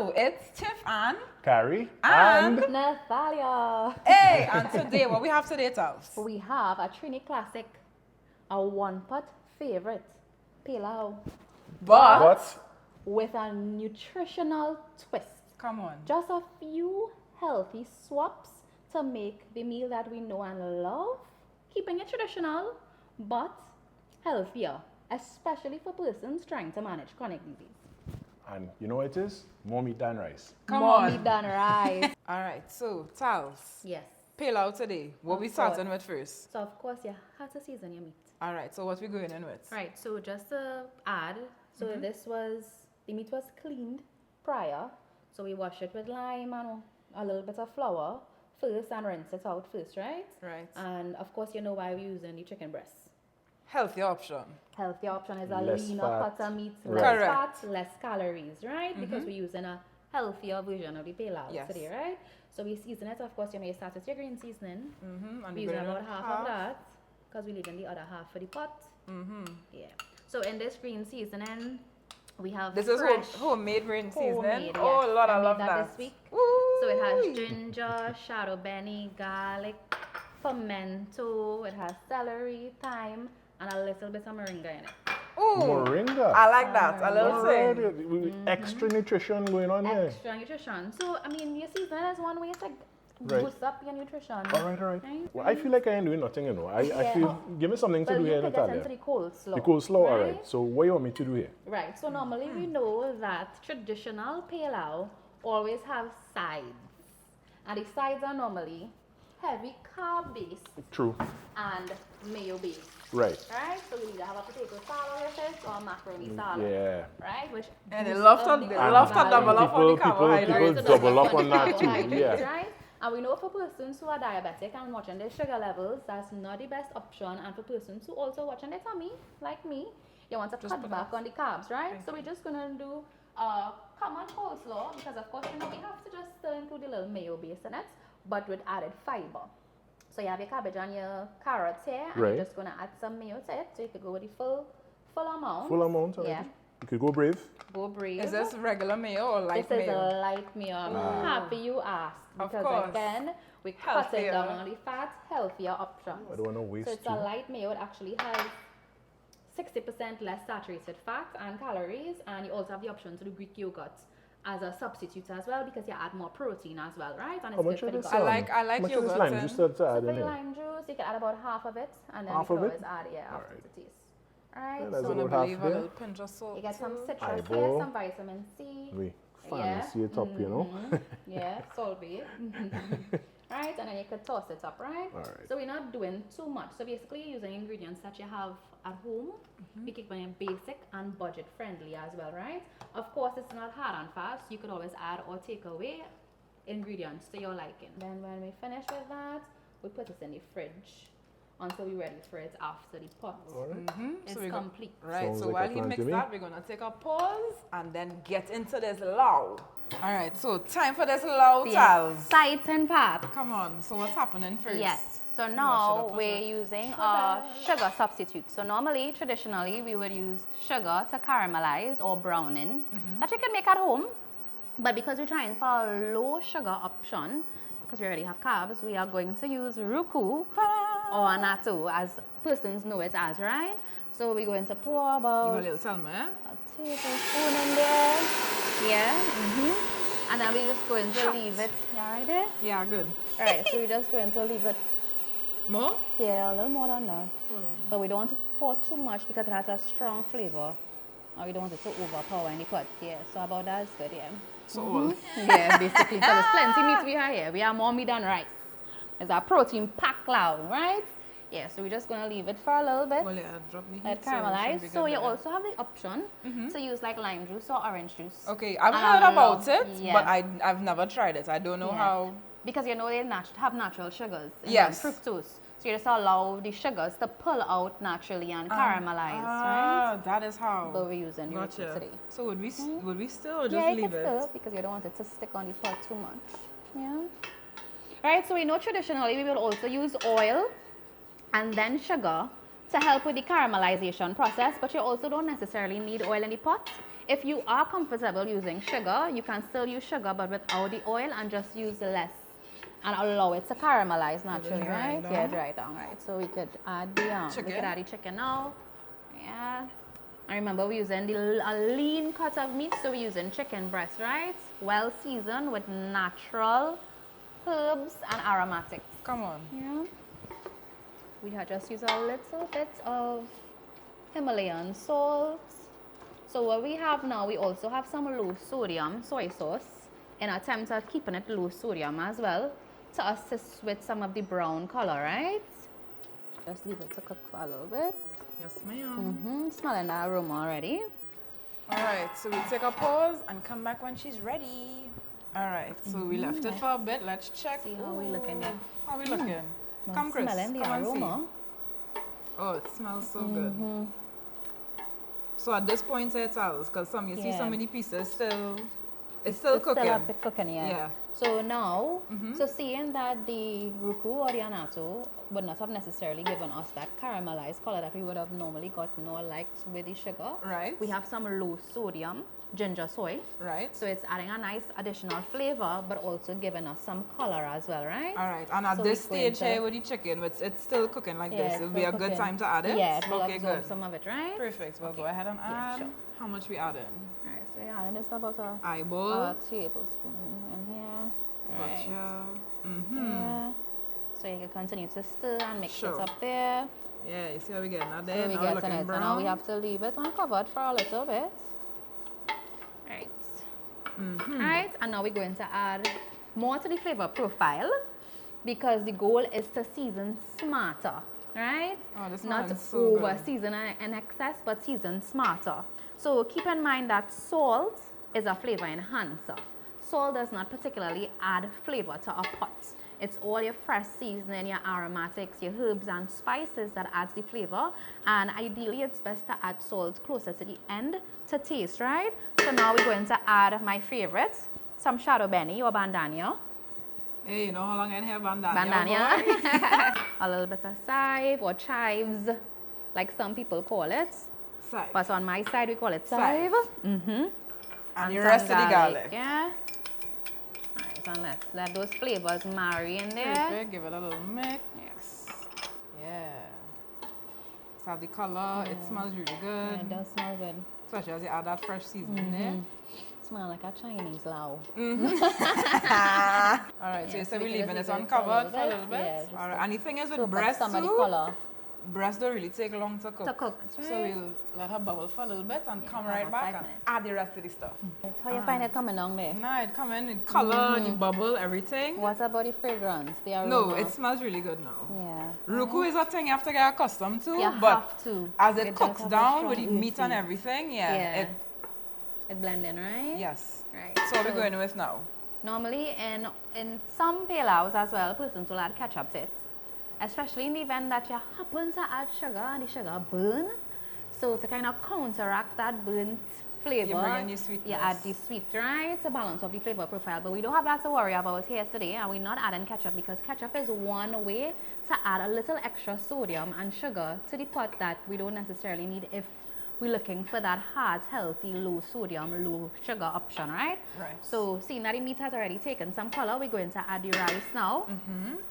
Hello, it's Tiff and Khary and Nathalia. hey, and today, what we have today, Tals? We have a Trini classic, a one-pot favorite, Pelau, But with a nutritional twist. come on. Just a few healthy swaps to make the meal that we know and love, keeping it traditional, but healthier, especially for persons trying to manage chronic disease. And you know what it is? More meat than rice. Come More on. meat than rice. All right, so Tals, Yes. Pilau today. What Of we course. starting with first? So of course you have to season your meat. All right, so what we going in with? Right, so just to add, so the meat was cleaned prior. So we wash it with lime and a little bit of flour first and rinse it out first, right? Right. And of course you know why we're using the chicken breast. Healthy option. Healthy option is a Less leaner fat. cut of meat, Right. less Correct. fat, less calories, right? Because we're using a healthier version of the pilau Yes. today, right? So we season it, of course you may start with your green seasoning. Mm-hmm. And We use about half of that because we're leaving the other half for the pot. Mm-hmm. Yeah. So in this green seasoning, we have This is fresh homemade green seasoning. homemade, Oh, yes. Lord, I made love that. this week. Woo! So it has ginger, shadow beni, garlic, pimento. It has celery, thyme, and a little bit of moringa in it. Ooh, Moringa. I like that. A little Alright, thing. extra nutrition going on here. Extra nutrition. So I mean, your seasoning is one way to Right. boost up your nutrition. All right. Right? Well, I feel like I ain't doing nothing, you know. I Yeah. feel, give me something to Well, do you here, could get into Nathalia. the coleslaw. The coleslaw, all right? right. So what you want me to do here? Right. So normally we know that traditional pilau always have sides, and the sides are normally heavy carb based True. and mayo based. Right. Right. So we either have a potato salad with it or macaroni salad. Yeah. Right. Which And they boosts love up to- the they love to carb double value. up on the carbohydrates. People double up on that too. Carbohydrates, Yeah. right? And we know for persons who are diabetic and watching their sugar levels, that's not the best option. And for persons who also watching their tummy, like me, you want to cut put back on the carbs, right? Thank So we're just gonna do a common coleslaw because of course you know we have to just still include a little mayo base in it, but with added fiber. So you have your cabbage and your carrots here, and Right. you're just gonna add some mayo to it, so you could go with the full amount. Full amount. all right. Yeah. You could go brave. Go brave. Is this regular mayo or light This is mayo? a light meal. I'm happy you asked Of because course. again, we cut Healthier. it down on the fat, healthier options. I don't want to waste So it's too. a light meal. It actually has 60% less saturated fat and calories, and you also have the option to do Greek yogurt as a substitute as well because you add more protein as well, right? And How it's much good of for the this? gut. I like How much of this yogurt lime and- juice to So add for in the here? lime juice, you can add about half of it, and then Half you of can it? always add after Alright. the taste. Alright, Yeah, that's so about I half believe a there. little pinch of salt. you get some too. citrus Eyeball. here, some vitamin C. We Yeah. fancy it up, you know. Yeah, sorbet. Right, and then you could toss it up, right? Alright. So we're not doing too much. So basically you're using ingredients that you have at home. We keep them basic and budget friendly as well, right? Of course, it's not hard and fast. You could always add or take away ingredients to your liking. Then when we finish with that, we put it in the fridge until we're ready for it after the pot is we go- complete. Right, Sounds so like a while he plan mix to me. that, we're gonna take a pause and then get into this lau. All right, so time for this lau, The Tals. exciting part. Come on, so what's happening first? Yes. So What should I now put we're in? using a sugar substitute. So normally, traditionally, we would use sugar to caramelize or browning that you can make at home. But because we're trying for a low sugar option, because we already have carbs, we are going to use ruku or natto, as persons know it as, right? So we're going to pour You about a little tell me, eh? a tablespoon in there. Yeah. And then we're just going to leave it. Yeah, right there? Yeah, good. All right, so we're just going to leave it. More? Yeah, a little more than that. But we don't want to pour too much because it has a strong flavor. And we don't want it to overpower in the pot. Yeah, so about that is good, yeah. So all. Yeah, basically. So there's plenty meat we have here. We have more meat than rice. It's a protein packed loud, right? Yeah, so we're just going to leave it for a little bit. Well, yeah, drop the heat. Let it so it should caramelize. be So good you there. also have the option to use like lime juice or orange juice. Okay, I've And heard I about love- it, yeah. but I've never tried it. I don't know Yeah. how. Because you know they have natural sugars. in Yes. them, fructose. So you just allow the sugars to pull out naturally and caramelize, right? That is how. But we're using your Gotcha. today. So would we still or just Yeah, you leave can it? still because you don't want it to stick on the pot too much. Yeah. Right, so we know traditionally we will also use oil and then sugar to help with the caramelization process, but you also don't necessarily need oil in the pot. if you are comfortable using sugar, you can still use sugar but without the oil and just use less and allow it to caramelize naturally, right? Yeah, dry down, right? So we could add the chicken. We could add the chicken now. Yeah. I remember we're using a lean cut of meat, so we're using chicken breast, right? Well seasoned with natural herbs and aromatics. Come on. Yeah. We had just use a little bit of Himalayan salt. So what we have now, we also have some low sodium soy sauce in attempt at keeping it low sodium as well to assist with some of the brown color, right? Just leave it to cook for a little bit. Yes, ma'am. Smelling that aroma already. All right, so we take a pause and come back when she's ready. All right, so we left it for a bit. Let's check. See how we looking there. How we looking? Well, Come, Chris. smelling the Come and aroma. see. Oh, it smells so good. So at this point it tells, because you see some of the pieces still, it's still cooking. Still a bit cooking, yeah. Yeah. So now, so seeing that the ruku or the annatto would not have necessarily given us that caramelized color that we would have normally gotten or liked with the sugar. Right. We have some low sodium ginger soy. Right. So it's adding a nice additional flavor, but also giving us some color as well, right? All right. And at So this we're going stage here with the chicken, it's still cooking like this. it's It'll be still a good cooking. time to add it. Yeah, it will Okay, absorb good. some of it, right? Perfect. We'll go ahead and Yeah, add. sure. How much we adding? Alright, so yeah, and it's about Eyeball. a tablespoon in here. Right. Gotcha. Yeah. So you can continue to stir and mix Sure. it up there. Yeah, you see how we getting that So there? we Now get looking it. brown. So now we have to leave it uncovered for a little bit. Right. Right, and now we're going to add more to the flavor profile because the goal is to season smarter, right? Oh, this Not smells so over good. season in excess, but season smarter. So keep in mind that salt is a flavor enhancer. Salt does not particularly add flavor to a pot. It's all your fresh seasoning, your aromatics, your herbs and spices that adds the flavor. And ideally, it's best to add salt closer to the end to taste, right? So now we're going to add my favorite, some shadow beni or bandania. Hey, you know how long I have bandana? Bandania. A little bit of chive or chives, like some people call it. Side. But on my side, we call it Chive. chive. And the some rest of the garlic. Yeah. Alright, so let those flavors marry in there. Perfect. Give it a little mix. Yes. Yeah. Let's have the color. It smells really Yeah, good. it does smell good. Especially as you add that fresh seasoning there. Smell like a Chinese lao. All right, so Yeah, you so said we we're can leaving just it leave it for a uncovered for a little little bit. bit. Yeah, just All right, to and the thing is with soak up breast some of the too, color. breast don't really take long to cook. To cook, that's So right. we'll let her bubble for a little bit and come for right about back 5 and minutes. add the rest of the stuff. How you find it coming down there? Nah, it come in, the color, the bubble, everything. What about the fragrance? The aroma? No, it smells really good now. Yeah. Ruku is a thing you have to get accustomed to, You but have to. as it It does cooks have a down strong with the meat and earthy. everything, Yeah. It blend in, right? yes. Right. So what we're going with now? Normally, in some pilaus as well, persons will add ketchup to it. Especially in the event that you happen to add sugar and the sugar burn. So to kind of counteract that burnt flavor, You bring in the sweetness. you add the sweet, right? To balance of the flavor profile. But we don't have that to worry about here today, and we're not adding ketchup because ketchup is one way to add a little extra sodium and sugar to the pot that we don't necessarily need if we're looking for that heart healthy, low sodium, low sugar option, right? Right. So seeing that the meat has already taken some color, we're going to add the rice now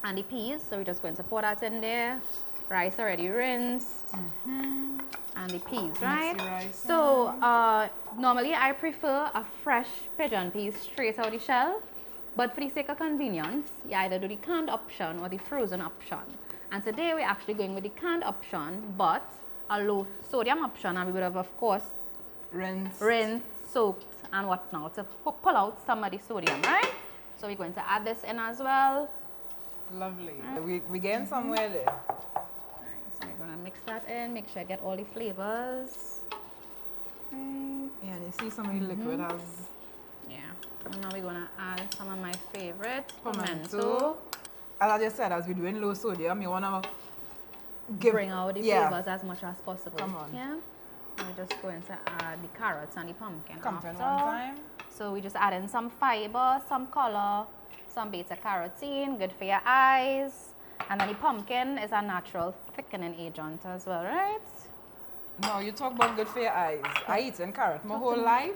and the peas. So we're just going to pour that in there. Rice already rinsed and the peas, right? the rice So normally I prefer a fresh pigeon peas straight out the shell, but for the sake of convenience, you either do the canned option or the frozen option. And today we're actually going with the canned option, but a low sodium option, and we would have, of course, rinsed, soaked, and whatnot to pull out some of the sodium, right? So we're going to add this in as well. Lovely. We getting somewhere there. Alright, so we're going to mix that in, make sure I get all the flavors. Right. Yeah, and you see some of the liquid has Yeah. And now we're going to add some of my favorite pimento. pimento. As I just said, as we're doing low sodium, you want to Bring out the flavors as much as possible. Come on. Yeah. And we're just going to add the carrots and the pumpkin Pumpkin after. one time. So we just add in some fiber, some color, some beta carotene, good for your eyes. And then the pumpkin is a natural thickening agent as well, right? No, you talk about good for your eyes. I eat in carrot my whole life,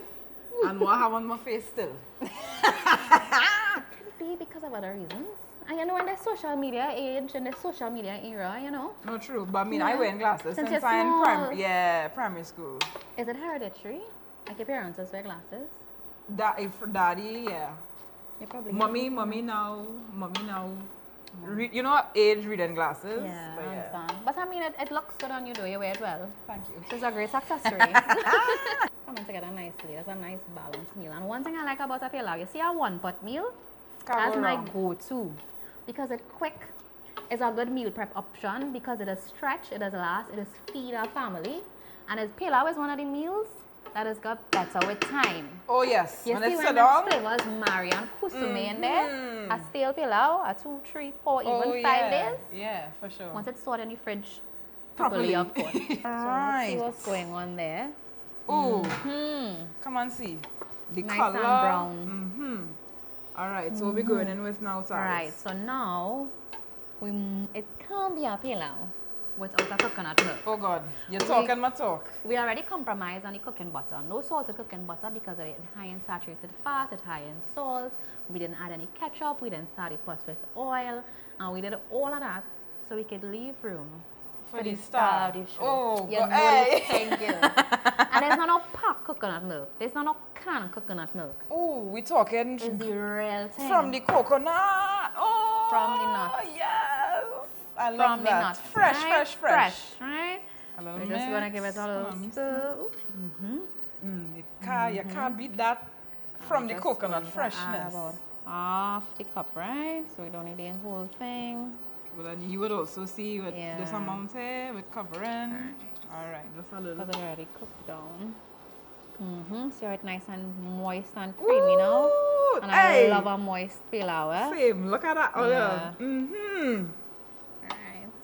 and what I have on my face still. Could be because of other reasons. And you know, in the social media age, in the social media era, you know. No, true. But I mean, I wear glasses Since since you're I'm small. primary school. Is it hereditary? Like your parents just wear glasses? For daddy, yeah. You probably Mommy now. You know, age reading glasses. Yeah, But I understand. But I mean, it looks good on you though. You wear it well. Thank you. It's a great accessory. Coming together nicely. That's a nice balanced meal. And one thing I like about a pilau, you see a one-pot meal? That's my go-to. Because it's quick. It's a good meal prep option because it is stretch, it is last, it is feed our family. And pilau is one of the meals that has got better with time. Oh yes. You when see it's when sit the down. flavors marry and kusume in there, a stale pilau, a 2, 3, 4, even 5 days. Yeah, for sure. Once it's stored in the fridge Properly. properly, of course. So let's Right. see what's going on there. Oh, Hmm. come and see. The Nice color. and brown. Mm-hmm. All right, so we're going in with now, Tars. Right, so now it can't be a pilau without a coconut milk. Oh God, you're talking my talk. We already compromised on the cooking butter. No salted cooking butter because it high in saturated fat, it's high in salt. We didn't add any ketchup, we didn't start the pot with oil, and we did all of that so we could leave room For the star. of the show. Oh, You God. know Hey. thank you. And there's no packed coconut milk. There's no canned coconut milk. Oh, we talking It's the real thing. from the coconut. Oh, From the nuts. Yes, I love From the that. nuts. Fresh, right? fresh. Right? A little We're just gonna give it a Come little on, miss. stir. You can't beat that from the Just coconut going to add freshness. about half the cup, right? So we don't need the whole thing. But then you would also see with Yeah. this amount here, with covering. All right, just a little. Because it already cooked down. See how it's nice and moist and creamy now? Ooh, And hey. I love a moist pilau, eh? Same, look at that. Oh, Yeah. yeah. Mm-hmm. Right.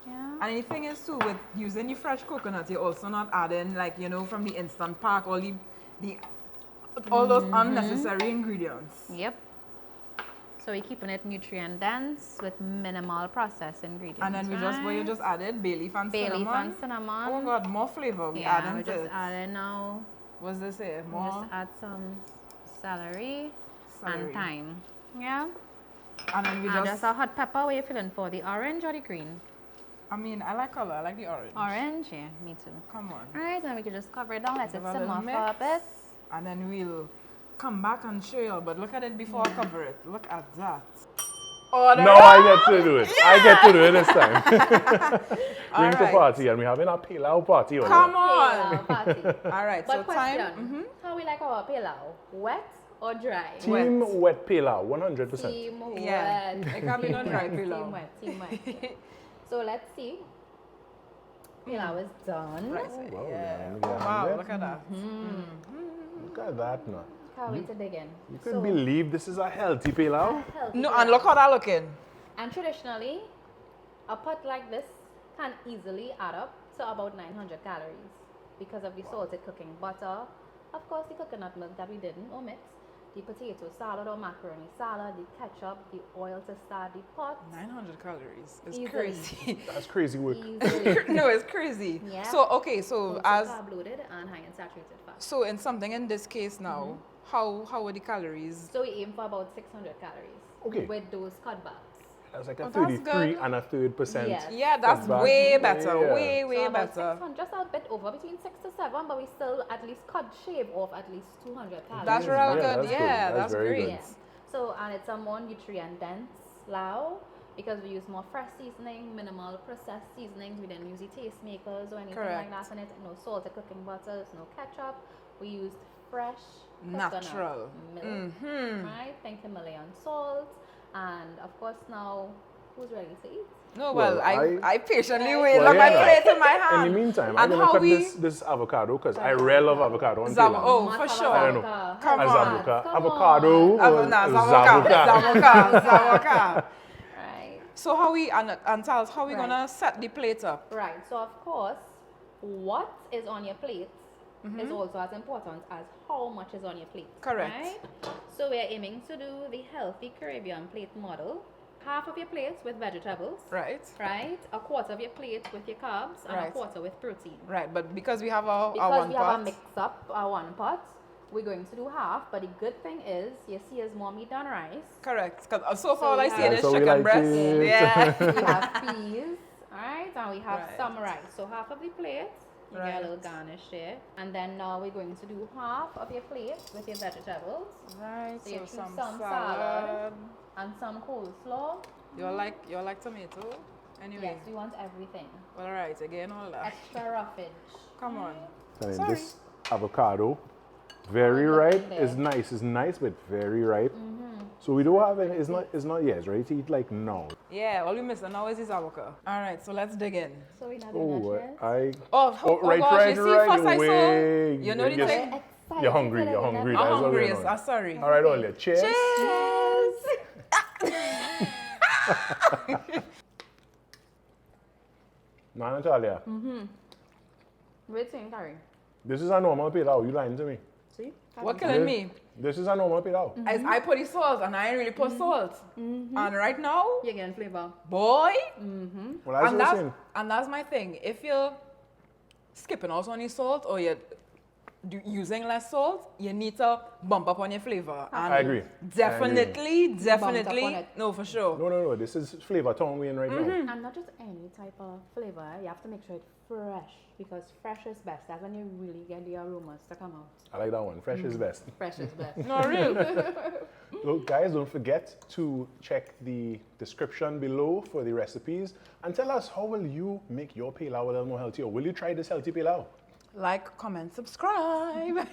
Yeah. And the thing is too, with using the fresh coconut, you're also not adding, like, you know, from the instant pack, all those unnecessary ingredients. Yep. So we're keeping it nutrient dense with minimal processed ingredients. And then you just added bay leaf and bay leaf cinnamon. and cinnamon. Oh God, more flavor we Yeah, adding we're to just it. adding now. What's this here? We'll More just add some celery, celery. and thyme. Yeah. And then we And just, just a hot pepper. What are you feeling for? The orange or the green? I mean, I like color. I like the orange. Orange, yeah, me too. Come on. Right, and we can just cover it down, let it Give a simmer little for a mix. bit. And then we'll come back and show you. But look at it before I cover it. Look at that. Oh, No, I get to do it. I get to do it this time. Bring to Alright. party, and we're having a pilau party. over Come there. on. Pilau party. All right, But so question, time. how we like our pilau? Wet or dry? Team wet pilau, 100%. Team Yeah, wet. it can't be no dry Team pilau. wet, team wet. Yeah. So let's see. Pilau is done. Right, Wow, yeah. let me Oh, get a wow, hand look at that. Look at that now. Can't wait to dig in. You could believe this is a healthy pilau. Healthy No, pilau. and look how that looking. And traditionally, a pot like this can easily add up to about 900 calories because of the salted cooking butter, of course the coconut milk that we didn't omit, the potato salad or macaroni salad, the ketchup, the oil to start the pot. 900 calories. It's Easily. crazy. That's crazy work. Easily. No, it's crazy. Yeah. So, okay, so Also as carb loaded and high in saturated fat. so in something in this case now, how are the calories? So we aim for about 600 calories Okay. with those cutbacks. That's like a Oh, that's 33 good. and a third percent. Yes. Yeah, that's Cutback. way better. Yeah. Way So about better. 600, just a bit over, between 6 to 7, but we still at least shave off at least 200 calories. That's real Yeah, good. that's good. Yeah, That's that's very great. good. Yeah. So, and it's a more nutrient dense pilau because we use more fresh seasoning, minimal processed seasonings. We didn't use the taste makers or anything like Correct. that in it. No salted cooking butters, no ketchup. We used fresh Natural. coconut milk, right? Think Himalayan salt, and of course now, who's ready to eat? No, Well, well, I patiently Well, wait. Well, Look, my yeah. plate in my hand. In the meantime, And I'm going to how cut we- this avocado because I really love avocado on Zam- pilau. oh, Must for have sure. I don't know. avocado. Come Have on. fat. Come Avocado. on. Zawoka. Right. So how we, and Charles, how we Right. gonna set the plate up? Right. So of course, what is on your plate is also as important as how much is on your plate. Correct. Right? So we are aiming to do the healthy Caribbean plate model. half of your plate with vegetables, Right. right? A quarter of your plate with your carbs, and a Right. quarter with protein. Right, but because we have our Because one we have pot. a mix up, our one pot, we're going to do half. But the good thing is, you see, is more meat than rice. Correct. Because so far all we I see have- is So we chicken like breast. it. Yeah. We have peas, alright, and we have Right. some rice. So half of the plate, you get Right. a little garnish there. And then now we're going to do half of your plate with your vegetables Right. So you So choose some some salad. salad. and some coleslaw. You like tomato? Anyway. Yes, we want everything. All right. Again, all that. Extra roughage. Come on. And Sorry. this avocado, very Oh, look ripe. in there. It's nice, but very ripe. So we don't have any, it's not yet, it's ready to eat like now. Yeah. All we missing now is this avocado. All right. So let's dig in. So we're not doing Oh, that yet. Oh, right, gosh, right, you see, right, first I saw, way. you know the Yes. thing? Very excited You're hungry, to you're let you hungry. know. That's I'm what hungry. going on. Sorry. All right, Olia, cheers. Cheers. Now, Natalia, Wait, Tiff Khary. this is a normal pilau. You lying to me? See? What killing me? This is a normal pilau. Is I put the salt and I ain't really put salt. And right now, You're getting flavor. boy, Well, as you were saying, and that's my thing. If you're skipping out on the salt or you're using less salt, you need to bump up on your flavor. And I agree. Definitely, on it. no, for sure. no, this is flavor town we in right now. And not just any type of flavor, you have to make sure it's fresh because fresh is best. That's when you really get the aromas to come out. I like that one. Fresh is best. Fresh is best. No, real. So guys, don't forget to check the description below for the recipes and tell us how will you make your pilau a little more healthy, or will you try this healthy pilau? Like, comment, subscribe.